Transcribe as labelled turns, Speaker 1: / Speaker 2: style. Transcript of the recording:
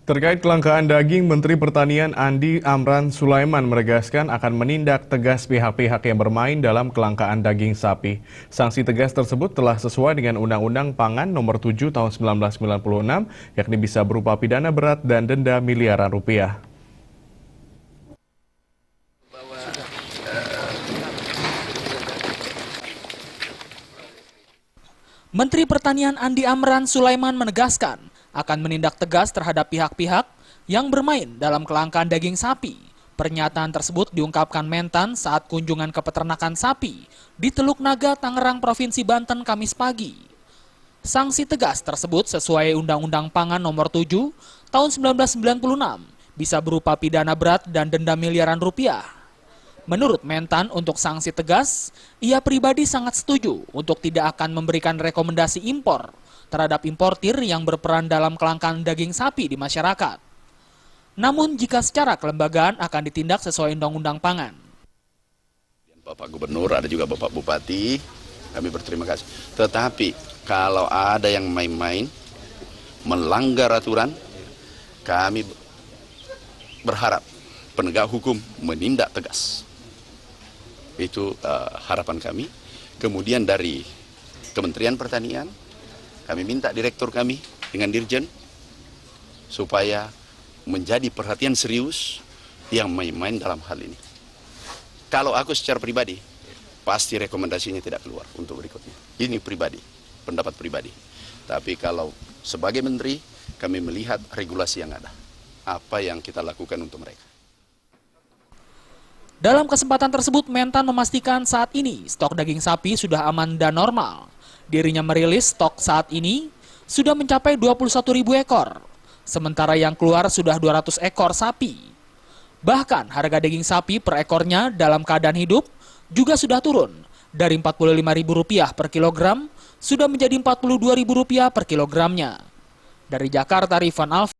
Speaker 1: Terkait kelangkaan daging, Menteri Pertanian Andi Amran Sulaiman menegaskan akan menindak tegas pihak-pihak yang bermain dalam kelangkaan daging sapi. Sanksi tegas tersebut telah sesuai dengan Undang-Undang Pangan Nomor 7 Tahun 1996, yakni bisa berupa pidana berat dan denda miliaran rupiah.
Speaker 2: Menteri Pertanian Andi Amran Sulaiman menegaskan akan menindak tegas terhadap pihak-pihak yang bermain dalam kelangkaan daging sapi. Pernyataan tersebut diungkapkan Mentan saat kunjungan ke peternakan sapi di Teluk Naga, Tangerang, Provinsi Banten, Kamis pagi. Sanksi tegas tersebut sesuai Undang-Undang Pangan Nomor 7 Tahun 1996 bisa berupa pidana berat dan denda miliaran rupiah. Menurut Mentan, untuk sanksi tegas, ia pribadi sangat setuju untuk tidak akan memberikan rekomendasi impor terhadap importir yang berperan dalam kelangkaan daging sapi di masyarakat. Namun jika secara kelembagaan akan ditindak sesuai Undang-Undang Pangan.
Speaker 3: Bapak Gubernur, ada juga Bapak Bupati, kami berterima kasih. Tetapi kalau ada yang main-main, melanggar aturan, kami berharap penegak hukum menindak tegas. Itu harapan kami. Kemudian dari Kementerian Pertanian, kami minta direktur kami dengan Dirjen supaya menjadi perhatian serius yang main-main dalam hal ini. Kalau aku secara pribadi, pasti rekomendasinya tidak keluar untuk berikutnya. Ini pribadi, pendapat pribadi. Tapi kalau sebagai menteri, kami melihat regulasi yang ada. Apa yang kita lakukan untuk mereka.
Speaker 2: Dalam kesempatan tersebut, Mentan memastikan saat ini stok daging sapi sudah aman dan normal. Dirinya merilis stok saat ini sudah mencapai 21.000 ekor, sementara yang keluar sudah 200 ekor sapi. Bahkan harga daging sapi per ekornya dalam keadaan hidup juga sudah turun dari Rp45.000 per kilogram sudah menjadi Rp42.000 per kilogramnya. Dari Jakarta, Rifan Alfi.